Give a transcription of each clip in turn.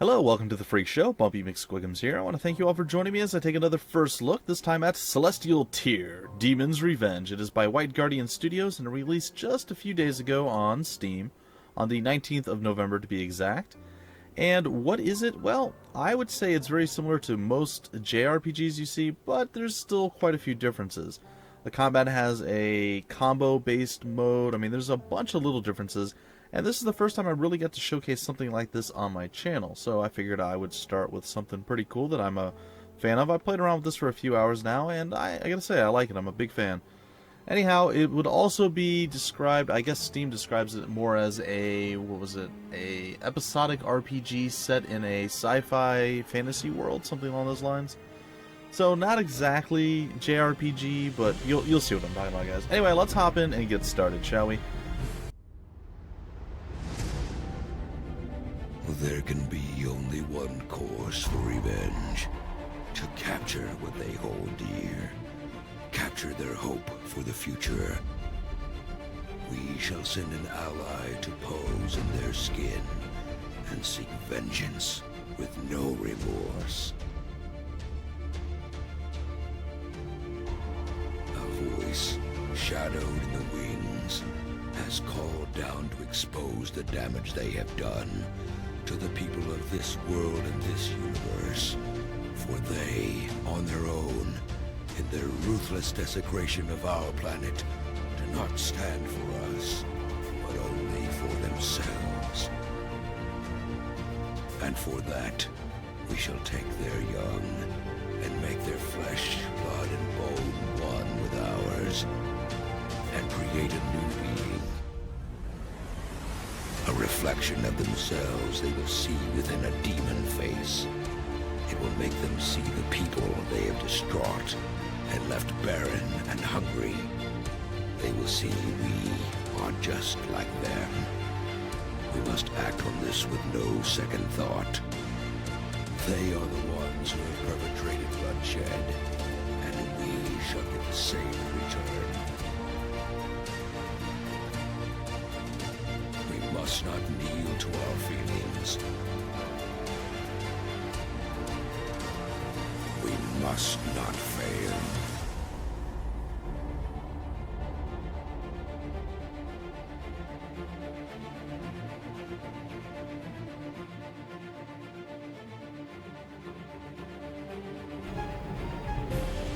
Hello, welcome to the Freak Show. Bumpy McSquigums here. I want to thank you all for joining me as I take another first look, this time at Celestial Tier, Demon's Revenge. It is by White Guardian Studios and released just a few days ago on Steam, on the 19th of November to be exact. And what is it? Well, I would say it's very similar to most JRPGs you see, but there's still quite a few differences. The combat has a combo-based mode. I mean, there's a bunch of little differences. And this is the first time I really get to showcase something like this on my channel, so I figured I would start with something pretty cool that I'm a fan of. I played around with this for a few hours now, and I gotta say, I like it. I'm a big fan. Anyhow, it would also be described, I guess Steam describes it more as a, a episodic RPG set in a sci-fi fantasy world, something along those lines. So, not exactly JRPG, but you'll see what I'm talking about, guys. Anyway, let's hop in and get started, shall we? There can be only one course for revenge. To capture what they hold dear. Capture their hope for the future. We shall send an ally to pose in their skin and seek vengeance with no remorse. A voice, shadowed in the wings, has called down to expose the damage they have done to the people of this world and this universe. For they, on their own, in their ruthless desecration of our planet, do not stand for us, but only for themselves. And for that, we shall take their young, and make their flesh, blood, and bone one with ours, and create a new being. A reflection of themselves they will see within a demon face. It will make them see the people they have distraught and left barren and hungry. They will see we are just like them. We must act on this with no second thought. They are the ones who have perpetrated bloodshed, and we shall get the same return. We must not kneel to our feelings. We must not fail.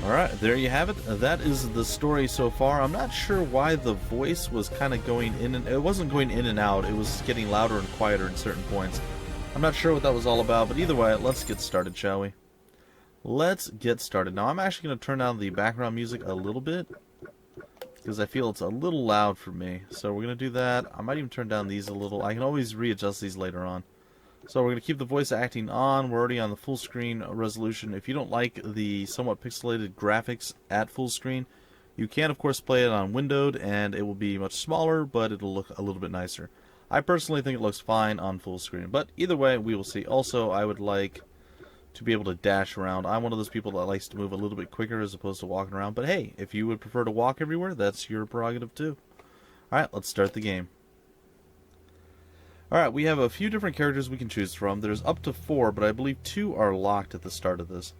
Alright, there you have it. That is the story so far. I'm not sure why the voice was kind of going in and... It wasn't going in and out. It was getting louder and quieter at certain points. I'm not sure what that was all about, but either way, let's get started, shall we? Let's get started. Now, I'm actually going to turn down the background music a little bit, because I feel it's a little loud for me. So we're going to do that. I might even turn down these a little. I can always readjust these later on. So we're going to keep the voice acting on. We're already on the full screen resolution. If you don't like the somewhat pixelated graphics at full screen, you can of course play it on windowed and it will be much smaller, but it'll look a little bit nicer. I personally think it looks fine on full screen, but either way we will see. Also, I would like to be able to dash around. I'm one of those people that likes to move a little bit quicker as opposed to walking around, but hey, if you would prefer to walk everywhere, that's your prerogative too. Alright, let's start the game. Alright, we have a few different characters we can choose from. There's up to 4, but I believe 2 are locked at the start of this.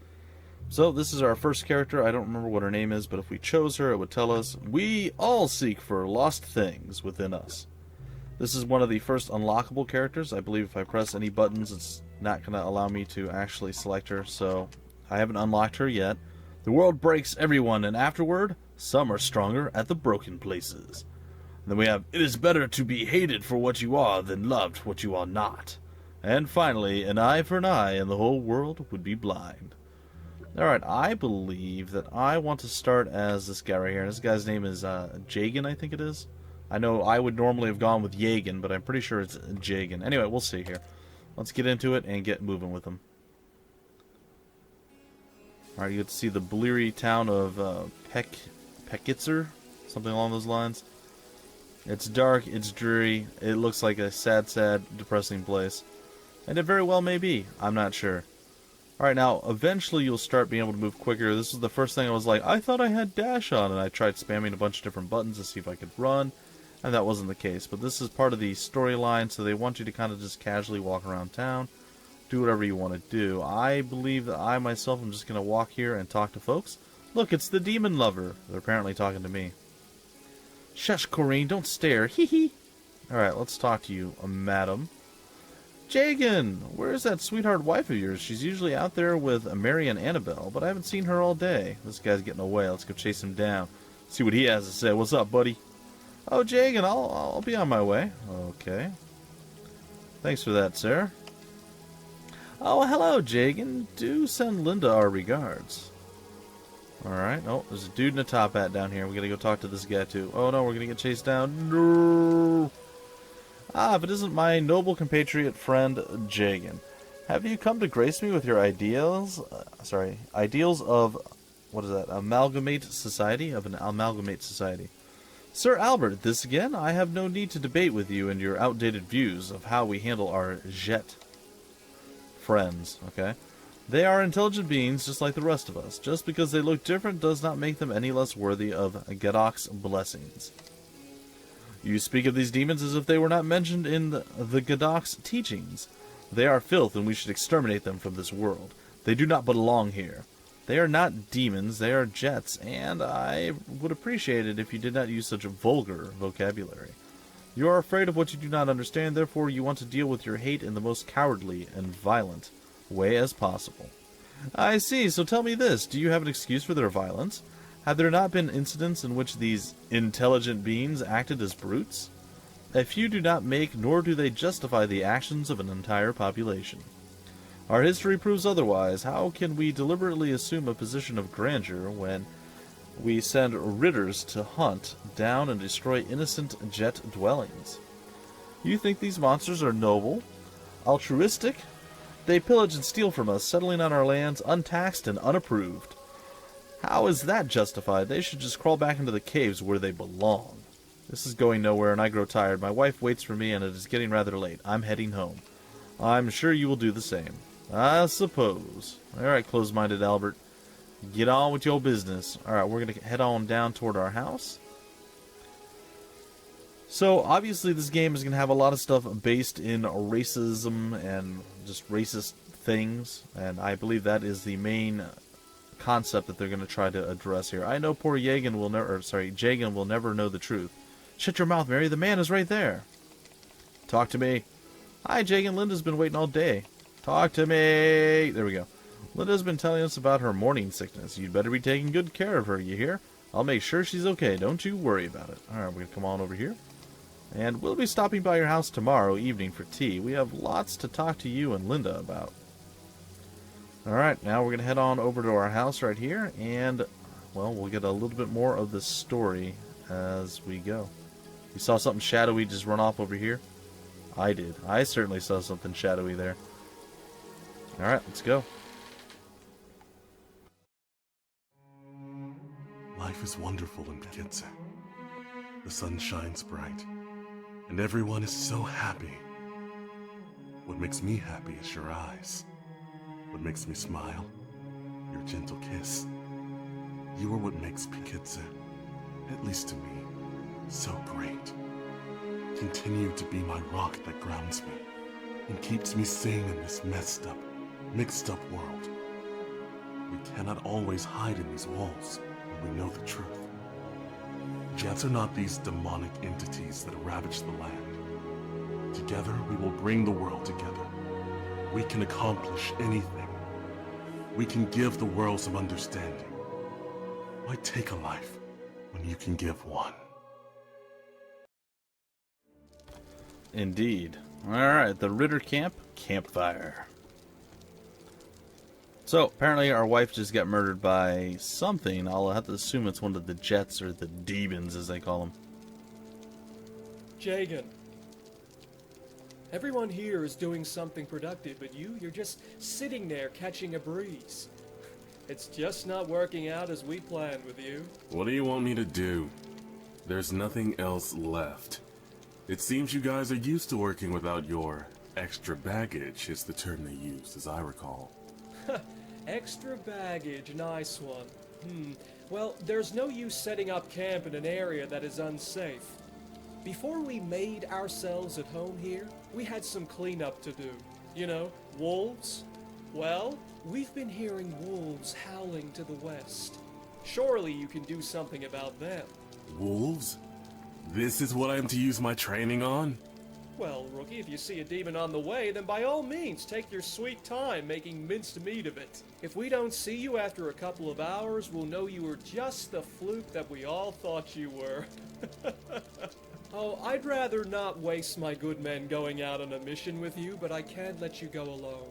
So, this is our first character. I don't remember what her name is, but if we chose her, it would tell us, "We all seek for lost things within us." This is one of the first unlockable characters. I believe if I press any buttons, it's not going to allow me to actually select her, so I haven't unlocked her yet. The world breaks everyone, and afterward, some are stronger at the broken places. Then we have, "It is better to be hated for what you are than loved what you are not." And finally, "An eye for an eye and the whole world would be blind." Alright, I believe that I want to start as this guy right here. This guy's name is Jagan, I think it is. I know I would normally have gone with Yagan, but I'm pretty sure it's Jagan. Anyway, we'll see here. Let's get into it and get moving with him. Alright, you get to see the bleary town of Pekiter, something along those lines. It's dark, it's dreary, it looks like a sad, depressing place. And it very well may be, I'm not sure. Alright, now, eventually you'll start being able to move quicker. This was the first thing I was like, I thought I had dash on, and I tried spamming a bunch of different buttons to see if I could run, and that wasn't the case. But this is part of the storyline, so they want you to kind of just casually walk around town. do whatever you want to do. I believe that I myself am just going to walk here and talk to folks. Look, it's the demon lover. They're apparently talking to me. Shush, Corrine, don't stare. Hee hee. Alright, let's talk to you, madam. Jagan, where's that sweetheart wife of yours? She's usually out there with Mary and Annabelle, but I haven't seen her all day. This guy's getting away. Let's go chase him down. See what he has to say. What's up, buddy? Oh, Jagan, I'll be on my way. Okay. Thanks for that, sir. Oh, hello, Jagan. Do send Linda our regards. Alright. Oh, there's a dude in a top hat down here. We gotta go talk to this guy, too. Oh, no, we're gonna get chased down. No! Ah, if it isn't my noble compatriot friend, Jagan. Have you come to grace me with your ideals? Ideals of... What is that? Of an amalgamate society. Sir Albert, this again? I have no need to debate with you and your outdated views of how we handle our jet friends, okay? They are intelligent beings just like the rest of us. Just because they look different does not make them any less worthy of Gadok's blessings. You speak of these demons as if they were not mentioned in the Gadok's teachings. They are filth and we should exterminate them from this world. They do not belong here. They are not demons, they are jets, and I would appreciate it if you did not use such a vulgar vocabulary. You are afraid of what you do not understand, therefore you want to deal with your hate in the most cowardly and violent way as possible. I see, so tell me this, do you have an excuse for their violence? Have there not been incidents in which these intelligent beings acted as brutes? A few do not make nor do they justify the actions of an entire population. Our history proves otherwise. How can we deliberately assume a position of grandeur when we send ridders to hunt down and destroy innocent jet dwellings? You think these monsters are noble? Altruistic? They pillage and steal from us, settling on our lands untaxed and unapproved. How is that justified? They should just crawl back into the caves where they belong. This is going nowhere and I grow tired. My wife waits for me and it is getting rather late. I'm heading home. I'm sure you will do the same. I suppose. Alright, close-minded Albert. Get on with your business. Alright, we're going to head on down toward our house. So, obviously this game is going to have a lot of stuff based in racism and just racist things. And I believe that is the main concept that they're going to try to address here. I know poor Jagan will never know the truth. Shut your mouth, Mary. The man is right there. Talk to me. Hi, Jagan. Linda's been waiting all day. Talk to me! There we go. Linda's been telling us about her morning sickness. You'd better be taking good care of her, you hear? I'll make sure she's okay. Don't you worry about it. Alright, we're going to come on over here. And we'll be stopping by your house tomorrow evening for tea. We have lots to talk to you and Linda about. Alright, now we're going to head on over to our house right here. And, well, we'll get a little bit more of this story as we go. You saw something shadowy just run off over here? I did. I certainly saw something shadowy there. Alright, let's go. Life is wonderful in Pekiter. The sun shines bright, and everyone is so happy. What makes me happy is your eyes. What makes me smile? Your gentle kiss. You are what makes Pekiter, at least to me, so great. Continue to be my rock that grounds me and keeps me sane in this mixed up world. We cannot always hide in these walls when we know the truth. Jets are not these demonic entities that ravage the land. Together, we will bring the world together. We can accomplish anything. We can give the world some understanding. Why take a life when you can give one? Indeed. Alright, the Ritter Camp, campfire. So, apparently our wife just got murdered by something. I'll have to assume it's one of the jets, or the demons, as they call them. Jagan. Everyone here is doing something productive, but you're just sitting there catching a breeze. It's just not working out as we planned with you. What do you want me to do? There's nothing else left. It seems you guys are used to working without your extra baggage, is the term they used, as I recall. Extra baggage, nice one. Well, there's no use setting up camp in an area that is unsafe. Before we made ourselves at home here, we had some cleanup to do. You know, Wolves? Well, we've been hearing wolves howling to the west. Surely you can do something about them. Wolves? This is what I'm to use my training on? Well, Rookie, if you see a demon on the way, then by all means take your sweet time making minced meat of it. If we don't see you after a couple of hours, we'll know you were just the fluke that we all thought you were. Oh, I'd rather not waste my good men going out on a mission with you, but I can't let you go alone.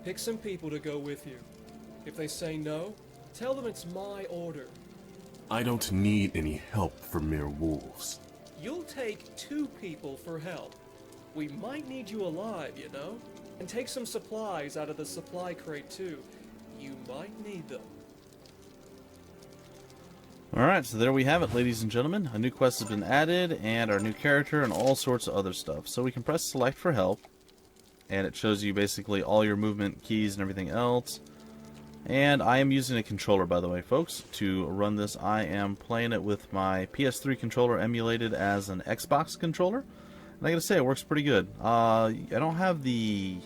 Pick some people to go with you. If they say no, tell them it's my order. I don't need any help from mere wolves. You'll take 2 people for help. We might need you alive, you know? And take some supplies out of the supply crate, too. You might need them. Alright, so there we have it, ladies and gentlemen. A new quest has been added, and our new character, and all sorts of other stuff. So we can press select for help, and it shows you basically all your movement keys and everything else. And I am using a controller, by the way, folks, to run this. I am playing it with my PS3 controller emulated as an Xbox controller. And I gotta say, it works pretty good. I don't have the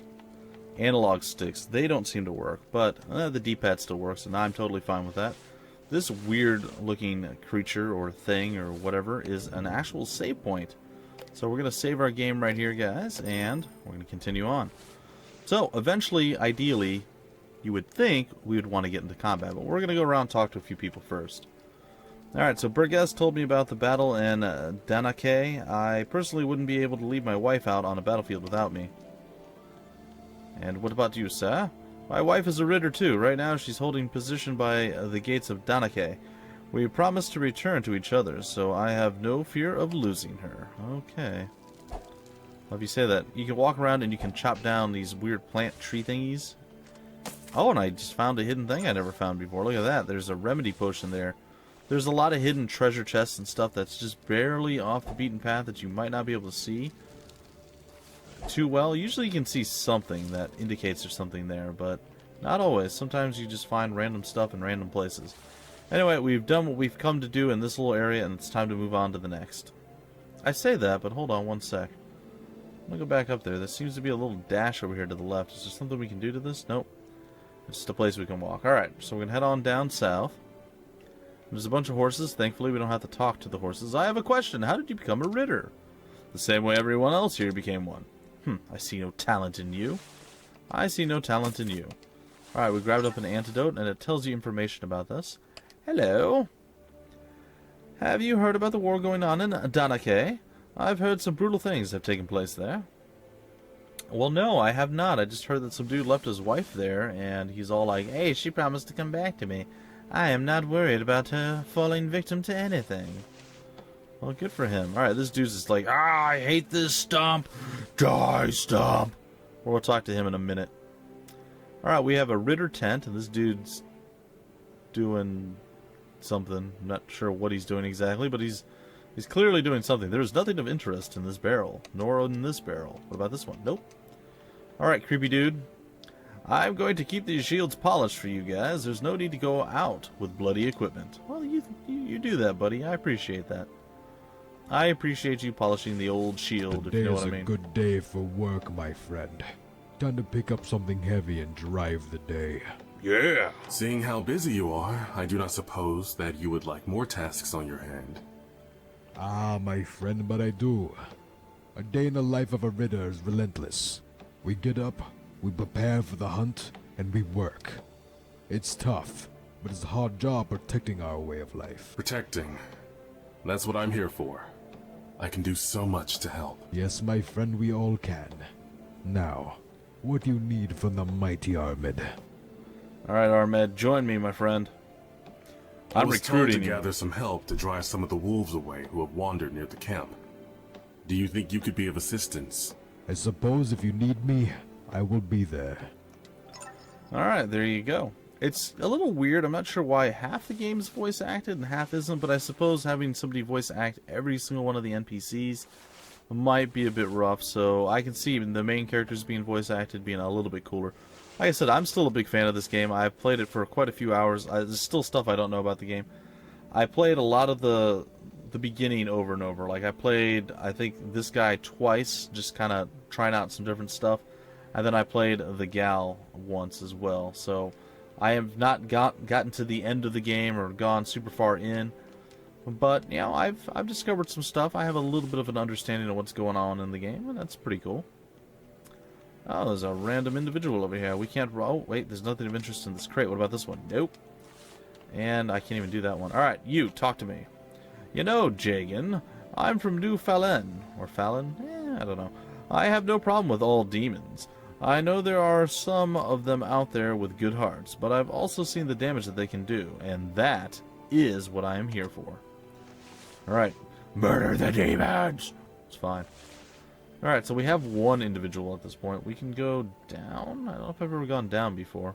analog sticks. They don't seem to work, but the D-pad still works, and I'm totally fine with that. This weird-looking creature or thing or whatever is an actual save point. So we're going to save our game right here, guys, and we're going to continue on. So, eventually, ideally, you would think we would want to get into combat, but we're going to go around and talk to a few people first. Alright, so Burgess told me about the battle in Danake. I personally wouldn't be able to leave my wife out on a battlefield without me. And what about you, sir? My wife is a Ritter too. Right now she's holding position by the gates of Danake. We promised to return to each other, so I have no fear of losing her. Okay. Love you say that. You can walk around and you can chop down these weird plant tree thingies. Oh, and I just found a hidden thing I never found before. Look at that. There's a remedy potion there. There's a lot of hidden treasure chests and stuff that's just barely off the beaten path that you might not be able to see too well. Usually you can see something that indicates there's something there, but not always. Sometimes you just find random stuff in random places. Anyway, we've done what we've come to do in this little area, and it's time to move on to the next. I say that, but hold on one sec. I'm gonna go back up there. There seems to be a little dash over here to the left. Is there something we can do to this? Nope. It's just a place we can walk. Alright, so we're gonna head on down south. There's a bunch of horses. Thankfully, we don't have to talk to the horses. I have a question. How did you become a Ritter? The same way everyone else here became one. I see no talent in you. I see no talent in you. Alright, we grabbed up an antidote, and it tells you information about this. Hello. Have you heard about the war going on in Danake? I've heard some brutal things have taken place there. Well, no, I have not. I just heard that some dude left his wife there, and he's all like, hey, she promised to come back to me. I am not worried about her falling victim to anything. Well, good for him. Alright, this dude's just like, I hate this stump. Die, stump. We'll talk to him in a minute. Alright, we have a Ritter tent, and this dude's doing something. I'm not sure what he's doing exactly, but he's clearly doing something. There's nothing of interest in this barrel, nor in this barrel. What about this one? Nope. Alright, creepy dude. I'm going to keep these shields polished for you guys. There's no need to go out with bloody equipment. Well, you do that, buddy. I appreciate that. I appreciate you polishing the old shield, if you know what I mean. Today's a good day for work, my friend. Time to pick up something heavy and drive the day. Yeah! Seeing how busy you are, I do not suppose that you would like more tasks on your hand. Ah, my friend, but I do. A day in the life of a Ritter is relentless. We get up, we prepare for the hunt, and we work. It's tough, but it's a hard job protecting our way of life. Protecting. That's what I'm here for. I can do so much to help. Yes, my friend, we all can. Now, what do you need from the mighty Ahmed? Alright, Ahmed, join me, my friend. I'm was trying recruiting to you. gather some help to drive some of the wolves away who have wandered near the camp. Do you think you could be of assistance? I suppose if you need me, I will be there. Alright, there you go. It's a little weird. I'm not sure why half the game is voice acted and half isn't, but I suppose having somebody voice act every single one of the NPCs might be a bit rough, so I can see even the main characters being voice acted being a little bit cooler. Like I said, I'm still a big fan of this game. I've played it for quite a few hours. There's still stuff I don't know about the game. I played a lot of the beginning over and over. Like I played, I think, this guy twice, just kind of trying out some different stuff. And then I played the gal once as well. So I have not gotten to the end of the game or gone super far in. But, you know, I've discovered some stuff. I have a little bit of an understanding of what's going on in the game, and that's pretty cool. Oh, there's a random individual over here. We can't... Oh, wait, there's nothing of interest in this crate. What about this one? Nope. And I can't even do that one. Alright, you, talk to me. You know, Jagan, I'm from New Fallon. Or Fallon? I don't know. I have no problem with all demons. I know there are some of them out there with good hearts, but I've also seen the damage that they can do, and that is what I am here for. Alright, murder the demons! It's fine. Alright, so we have one individual at this point. We can go down? I don't know if I've ever gone down before.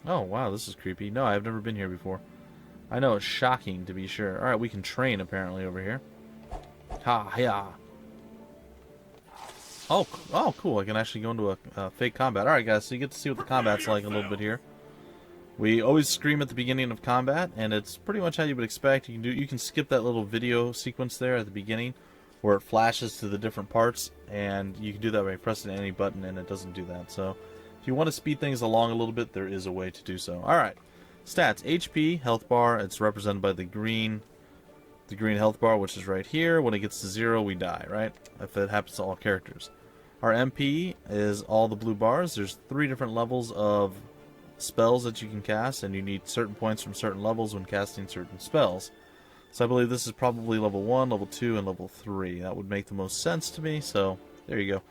Oh, wow, this is creepy. No, I've never been here before. I know, it's shocking to be sure. Alright, we can train apparently over here. Ha, yeah. Oh, cool. I can actually go into a fake combat. Alright, guys, so you get to see what the combat's like a little bit here. We always scream at the beginning of combat, and it's pretty much how you would expect. You can skip that little video sequence there at the beginning, where it flashes to the different parts, and you can do that by pressing any button, and it doesn't do that. So, if you want to speed things along a little bit, there is a way to do so. Alright, stats. HP, health bar, it's represented by the green health bar, which is right here. When it gets to 0, we die, right? If it happens to all characters. Our MP is all the blue bars. There's 3 different levels of spells that you can cast, and you need certain points from certain levels when casting certain spells. So I believe this is probably level 1, level 2, and level 3. That would make the most sense to me, so there you go.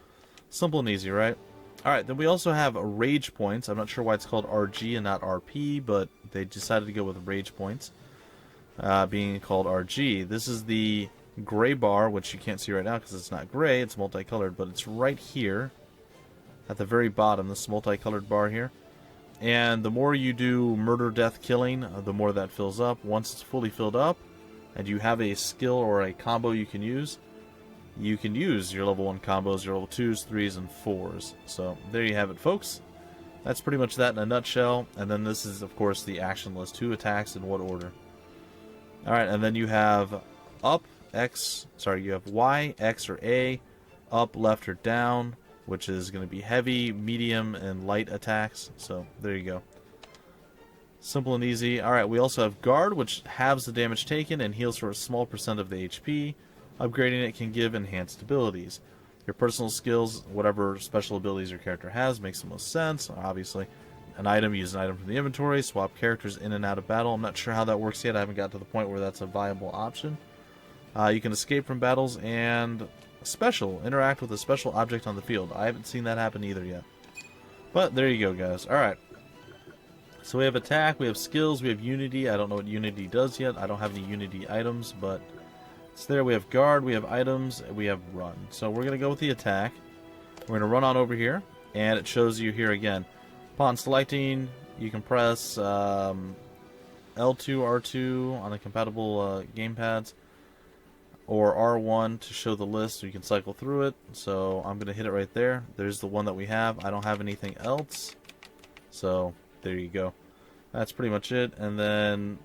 Simple and easy, right? Alright, then we also have rage points. I'm not sure why it's called RG and not RP, but they decided to go with rage points, being called RG. This is the gray bar, which you can't see right now because it's not gray, it's multicolored, but it's right here at the very bottom, this multicolored bar here. And the more you do murder, death, killing, the more that fills up. Once it's fully filled up, and you have a skill or a combo you can use your level 1 combos, your level 2s, 3s, and 4s. So there you have it, folks. That's pretty much that in a nutshell. And then this is, of course, the action list. 2 attacks in what order. Alright, and then you have up, X, sorry, you have Y, X, or A, up, left, or down, which is going to be heavy, medium, and light attacks. So there you go. Simple and easy. Alright, we also have guard, which halves the damage taken and heals for a small percent of the HP. Upgrading it can give enhanced abilities. Your personal skills, whatever special abilities your character has, makes the most sense. Obviously, an item, use an item from the inventory, swap characters in and out of battle. I'm not sure how that works yet. I haven't got to the point where that's a viable option. You can escape from battles, and special, interact with a special object on the field. I haven't seen that happen either yet. But there you go, guys. Alright. So we have attack, we have skills, we have unity. I don't know what unity does yet. I don't have any unity items, but it's there. We have guard, we have items, we have run. So we're going to go with the attack. We're going to run on over here, and it shows you here again. Upon selecting, you can press L2, R2 on the compatible gamepads, or R1 to show the list, so you can cycle through it. So I'm going to hit it right there. There's the one that we have. I don't have anything else. So there you go. That's pretty much it. And then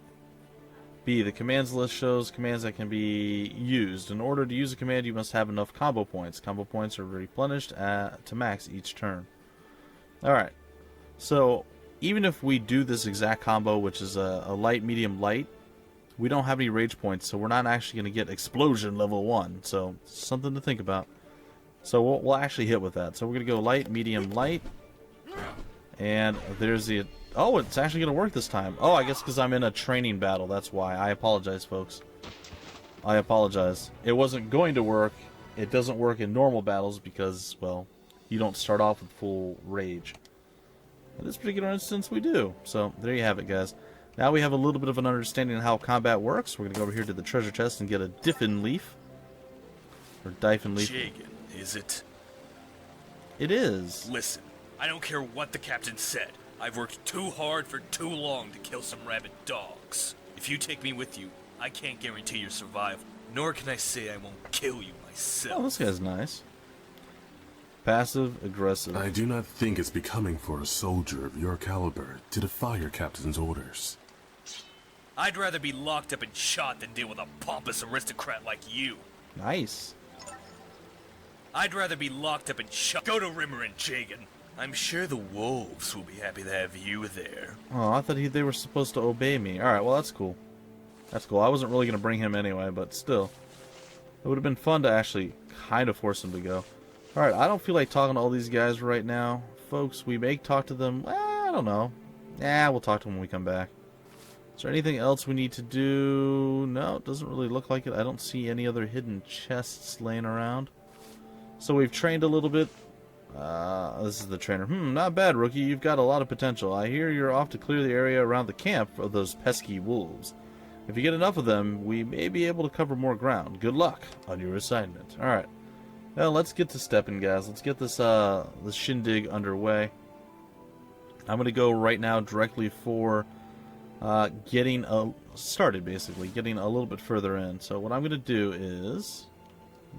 B, the commands list shows commands that can be used. In order to use a command, you must have enough combo points. Combo points are replenished to max each turn. Alright. So even if we do this exact combo, which is a light, medium, light, we don't have any rage points, so we're not actually going to get explosion level 1. So something to think about. So we'll actually hit with that. So we're going to go light, medium, light. And there's the... Oh, it's actually going to work this time. Oh, I guess because I'm in a training battle. That's why. I apologize, folks. I apologize. It wasn't going to work. It doesn't work in normal battles because, well, you don't start off with full rage. In this particular instance, we do. So there you have it, guys. Now we have a little bit of an understanding of how combat works. We're going to go over here to the treasure chest and get a Diffin leaf. Or Dyphon leaf. Jagan, is it? It is. Listen, I don't care what the captain said. I've worked too hard for too long to kill some rabid dogs. If you take me with you, I can't guarantee your survival. Nor can I say I won't kill you myself. Oh, this guy's nice. Passive, aggressive. I do not think it's becoming for a soldier of your caliber to defy your captain's orders. I'd rather be locked up and shot than deal with a pompous aristocrat like you. Nice. I'd rather be locked up and shot. Go to Rimmer and Jagan. I'm sure the wolves will be happy to have you there. Oh, I thought they were supposed to obey me. Alright, well, that's cool. That's cool. I wasn't really going to bring him anyway, but still. It would have been fun to actually kind of force him to go. Alright, I don't feel like talking to all these guys right now. Folks, we may talk to them. I don't know. We'll talk to them when we come back. Is there anything else we need to do? No, it doesn't really look like it. I don't see any other hidden chests laying around. So we've trained a little bit. This is the trainer. Not bad, rookie. You've got a lot of potential. I hear you're off to clear the area around the camp of those pesky wolves. If you get enough of them, we may be able to cover more ground. Good luck on your assignment. Alright. Well, let's get to stepping, guys. Let's get this shindig underway. I'm going to go right now directly for getting started, basically. Getting a little bit further in. So what I'm going to do is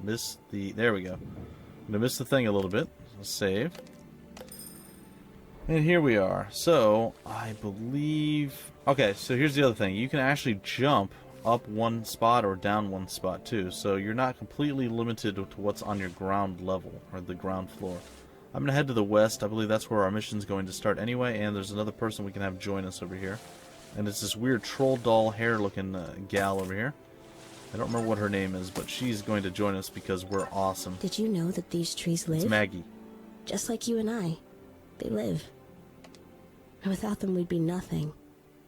miss the... There we go. I'm going to miss the thing a little bit. Save. And here we are. So, I believe... Okay, so here's the other thing. You can actually jump up one spot or down one spot too. So you're not completely limited to what's on your ground level, or the ground floor. I'm going to head to the west. I believe that's where our mission's going to start anyway. And there's another person we can have join us over here. And it's this weird troll doll hair looking gal over here. I don't remember what her name is, but she's going to join us because we're awesome. Did you know that these trees live? It's Maggie. Just like you and I. They live. And without them, we'd be nothing.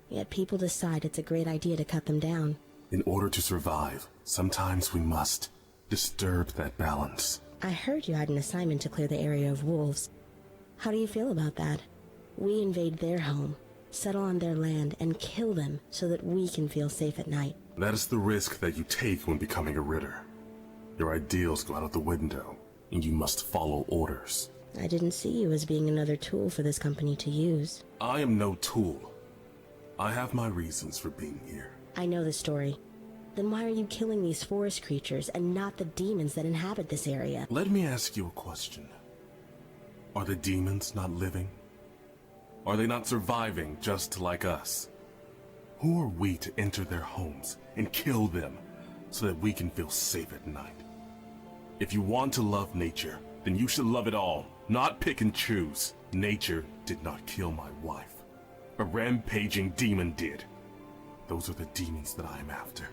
Yet people decide it's a great idea to cut them down. In order to survive, sometimes we must disturb that balance. I heard you had an assignment to clear the area of wolves. How do you feel about that? We invade their home, settle on their land, and kill them so that we can feel safe at night. That is the risk that you take when becoming a Ritter. Your ideals go out of the window, and you must follow orders. I didn't see you as being another tool for this company to use. I am no tool. I have my reasons for being here. I know the story. Then why are you killing these forest creatures and not the demons that inhabit this area? Let me ask you a question. Are the demons not living? Are they not surviving just like us? Who are we to enter their homes and kill them so that we can feel safe at night? If you want to love nature, then you should love it all, not pick and choose. Nature did not kill my wife. A rampaging demon did. Those are the demons that I am after.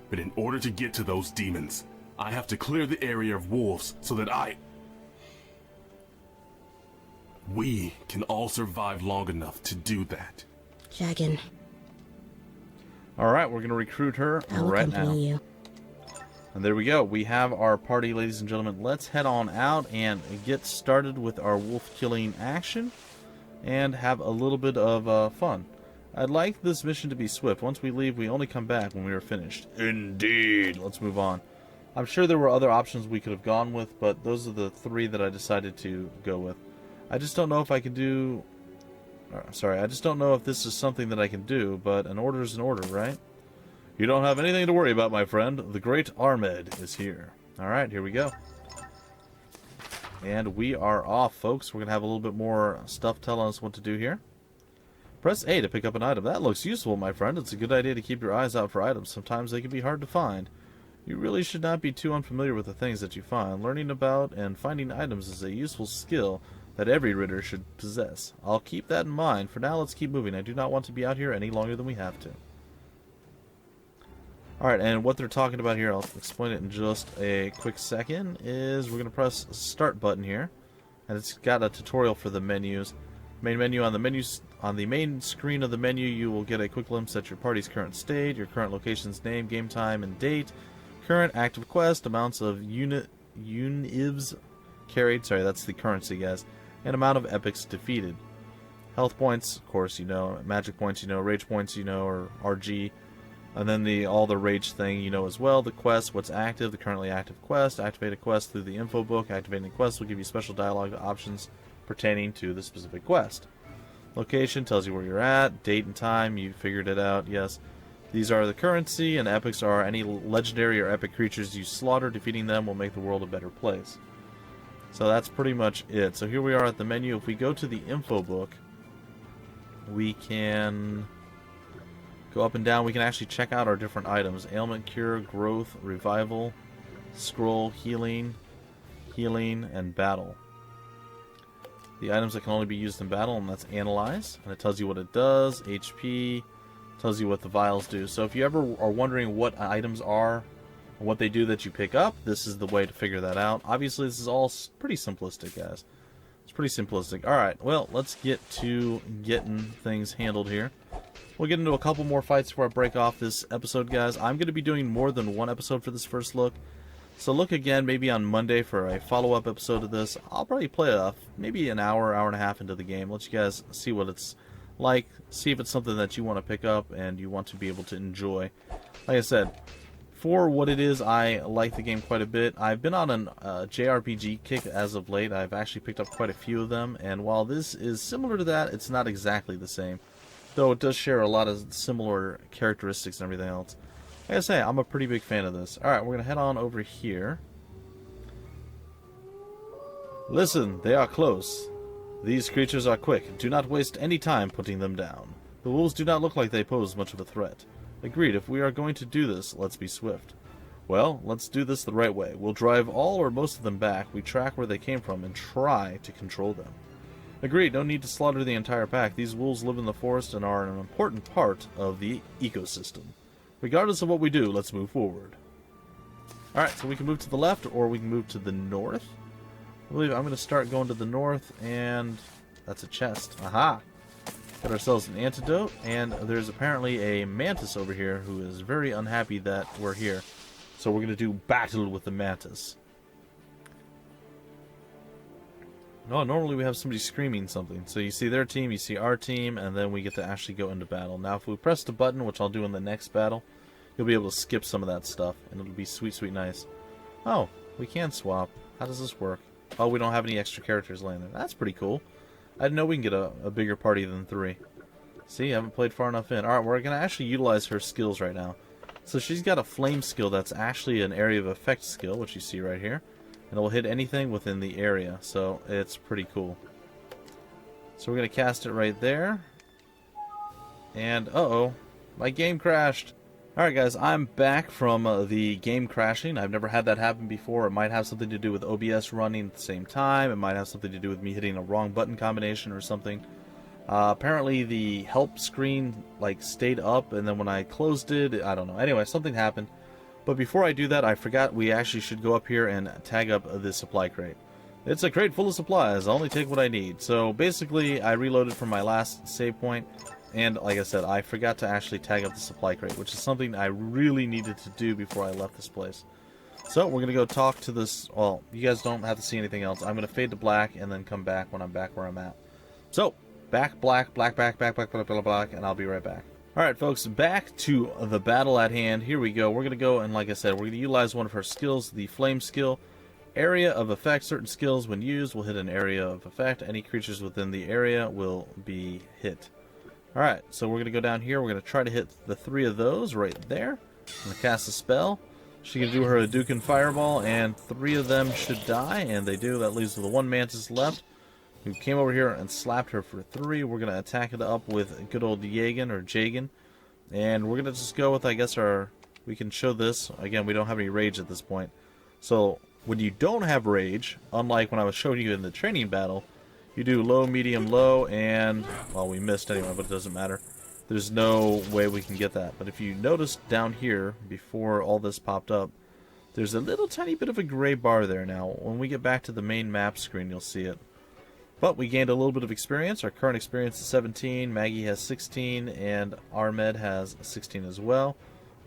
But in order to get to those demons, I have to clear the area of wolves so that we can all survive long enough to do that. Jagan. Alright, we're going to recruit her I'll right now. accompany you. And there we go. We have our party, ladies and gentlemen. Let's head on out and get started with our wolf killing action and have a little bit of fun. I'd like this mission to be swift. Once we leave, we only come back when we are finished. Indeed. Let's move on. I'm sure there were other options we could have gone with, but those are the three that I decided to go with. I just don't know if I can do... I just don't know if this is something that I can do, but an order is an order, right? You don't have anything to worry about, my friend. The great Ahmed is here. Alright, here we go. And we are off, folks. We're going to have a little bit more stuff telling us what to do here. Press A to pick up an item. That looks useful, my friend. It's a good idea to keep your eyes out for items. Sometimes they can be hard to find. You really should not be too unfamiliar with the things that you find. Learning about and finding items is a useful skill that every Ritter should possess. I'll keep that in mind. For now, let's keep moving. I do not want to be out here any longer than we have to. Alright, and what they're talking about here, I'll explain it in just a quick second, is we're going to press the start button here, and it's got a tutorial for the menus. Main menu on the main screen of the menu, you will get a quick glimpse at your party's current state, your current location's name, game time, and date, current active quest, amounts of univs carried, sorry, that's the currency, guys, and amount of epics defeated. Health points, of course, you know, magic points, you know, rage points, you know, or RG. And then all the rage thing, you know, as well. The quest, what's active, the currently active quest. Activate a quest through the info book. Activating a quest will give you special dialogue options pertaining to the specific quest. Location tells you where you're at. Date and time, you figured it out, yes. These are the currency, and epics are any legendary or epic creatures you slaughter. Defeating them will make the world a better place. So that's pretty much it. So here we are at the menu. If we go to the info book, we can... go up and down. We can actually check out our different items. Ailment cure, growth, revival, scroll, healing. healing, and battle. The items that can only be used in battle, and that's analyze, and it tells you what it does, HP, tells you what the vials do. So if you ever are wondering what items are, and what they do that you pick up, this is the way to figure that out. Obviously, this is all pretty simplistic, guys. It's pretty simplistic. Alright, well, let's get to getting things handled here. We'll get into a couple more fights before I break off this episode, guys. I'm going to be doing more than one episode for this first look. So look again maybe on Monday for a follow-up episode of this. I'll probably play maybe an hour, hour and a half into the game. Let you guys see what it's like. See if it's something that you want to pick up and you want to be able to enjoy. Like I said, for what it is, I like the game quite a bit. I've been on a JRPG kick as of late. I've actually picked up quite a few of them. And while this is similar to that, it's not exactly the same. Though it does share a lot of similar characteristics and everything else. Like I say, I'm a pretty big fan of this. Alright, we're going to head on over here. Listen, they are close. These creatures are quick. Do not waste any time putting them down. The wolves do not look like they pose much of a threat. Agreed, if we are going to do this, let's be swift. Well, let's do this the right way. We'll drive all or most of them back, we track where they came from, and try to control them. Agreed, no need to slaughter the entire pack. These wolves live in the forest and are an important part of the ecosystem. Regardless of what we do, let's move forward. Alright, so we can move to the left or we can move to the north. I believe I'm going to start going to the north, and that's a chest. Aha! Got ourselves an antidote, and there's apparently a mantis over here who is very unhappy that we're here. So we're going to do battle with the mantis. No, normally we have somebody screaming something. So you see their team, you see our team, and then we get to actually go into battle. Now if we press the button, which I'll do in the next battle, you'll be able to skip some of that stuff, and it'll be sweet, sweet nice. Oh, we can swap. How does this work? Oh, we don't have any extra characters laying there. That's pretty cool. I didn't know we can get a bigger party than 3. See, I haven't played far enough in. Alright, we're going to actually utilize her skills right now. So she's got a flame skill that's actually an area of effect skill, which you see right here. And it will hit anything within the area, so it's pretty cool. So we're going to cast it right there. And, uh-oh, my game crashed. Alright guys, I'm back from the game crashing. I've never had that happen before. It might have something to do with OBS running at the same time. It might have something to do with me hitting a wrong button combination or something. Apparently the help screen stayed up, and then when I closed it, I don't know. Anyway, something happened. But before I do that, I forgot we actually should go up here and tag up the supply crate. It's a crate full of supplies. I'll only take what I need. So basically, I reloaded from my last save point. And like I said, I forgot to actually tag up the supply crate, which is something I really needed to do before I left this place. So we're going to go talk to this. Well, you guys don't have to see anything else. I'm going to fade to black and then come back when I'm back where I'm at. So, back, black, black, black, black, black, black, black, black, and I'll be right back. Alright folks, back to the battle at hand. Here we go. We're going to go, and like I said, we're going to utilize one of her skills, the flame skill. Area of effect. Certain skills, when used, will hit an area of effect. Any creatures within the area will be hit. Alright, so we're going to go down here. We're going to try to hit the 3 of those right there. I'm going to cast a spell. She's going to do her Hadouken Fireball, and 3 of them should die, and they do. That leaves the 1 mantis left, who came over here and slapped her for 3. We're going to attack it up with good old Jagan, or Jagan. And we're going to just go with, I guess, we can show this. Again, we don't have any rage at this point. So, when you don't have rage, unlike when I was showing you in the training battle, you do low, medium, low, and, well, we missed anyway, but it doesn't matter. There's no way we can get that. But if you notice down here, before all this popped up, there's a little tiny bit of a gray bar there now. When we get back to the main map screen, you'll see it. But we gained a little bit of experience. Our current experience is 17, Maggie has 16, and Ahmed has 16 as well.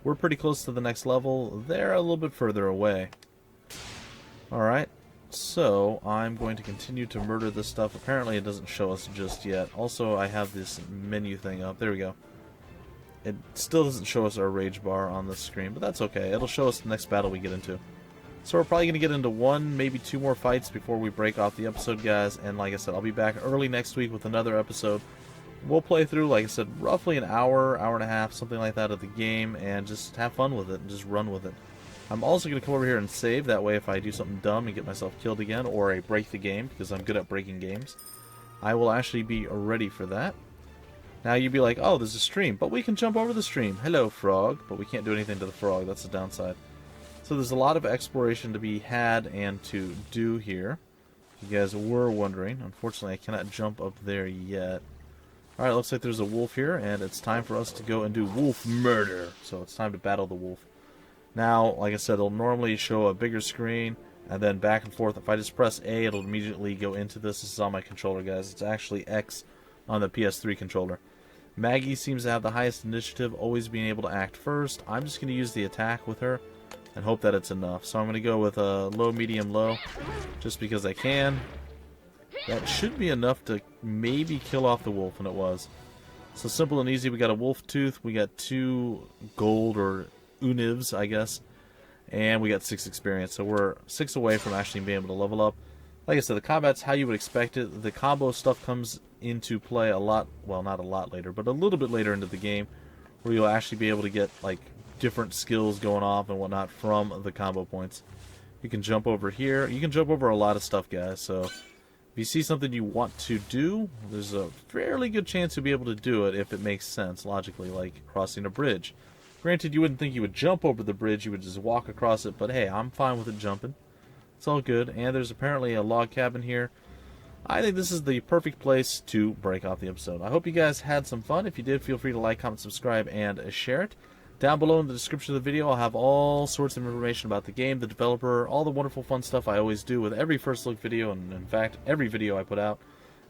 We're pretty close to the next level. They're a little bit further away. Alright, so I'm going to continue to murder this stuff. Apparently it doesn't show us just yet. Also, I have this menu thing up. There we go. It still doesn't show us our rage bar on the screen, but that's okay. It'll show us the next battle we get into. So we're probably going to get into 1, maybe 2 more fights before we break off the episode, guys. And like I said, I'll be back early next week with another episode. We'll play through, like I said, roughly an hour, hour and a half, something like that of the game, and just have fun with it and just run with it. I'm also going to come over here and save. That way if I do something dumb and get myself killed again, or I break the game, because I'm good at breaking games, I will actually be ready for that. Now you'd be like, oh, there's a stream, but we can jump over the stream. Hello, frog. But we can't do anything to the frog. That's the downside. So there's a lot of exploration to be had and to do here. If you guys were wondering, unfortunately I cannot jump up there yet. Alright, looks like there's a wolf here, and it's time for us to go and do wolf murder. So it's time to battle the wolf. Now, like I said, it'll normally show a bigger screen, and then back and forth. If I just press A, it'll immediately go into this. This is on my controller, guys. It's actually X on the PS3 controller. Maggie seems to have the highest initiative, always being able to act first. I'm just going to use the attack with her and hope that it's enough. So I'm going to go with a low, medium, low, just because I can. That should be enough to maybe kill off the wolf, and it was. So simple and easy. We got a wolf tooth. We got 2 gold, or univs, I guess. And we got 6 experience. So we're 6 away from actually being able to level up. Like I said, the combat's how you would expect it. The combo stuff comes into play a lot, well, not a lot later, but a little bit later into the game, where you'll actually be able to get, like, different skills going off and whatnot from the combo points. You can jump over here. You can jump over a lot of stuff, guys. So if you see something you want to do, there's a fairly good chance you'll be able to do it if it makes sense logically, like crossing a bridge. Granted, you wouldn't think you would jump over the bridge, you would just walk across it, but hey, I'm fine with it jumping. It's all good. And there's apparently a log cabin here. I think this is the perfect place to break off the episode. I hope you guys had some fun. If you did, feel free to like, comment, subscribe, and share it. Down below in the description of the video, I'll have all sorts of information about the game, the developer, all the wonderful fun stuff I always do with every first look video, and in fact, every video I put out.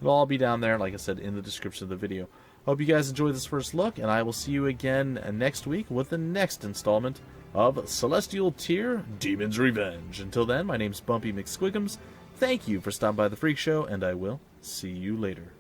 It'll all be down there, like I said, in the description of the video. Hope you guys enjoyed this first look, and I will see you again next week with the next installment of Celestial Tier Demon's Revenge. Until then, my name's Bumpy McSquigums. Thank you for stopping by the Freak Show, and I will see you later.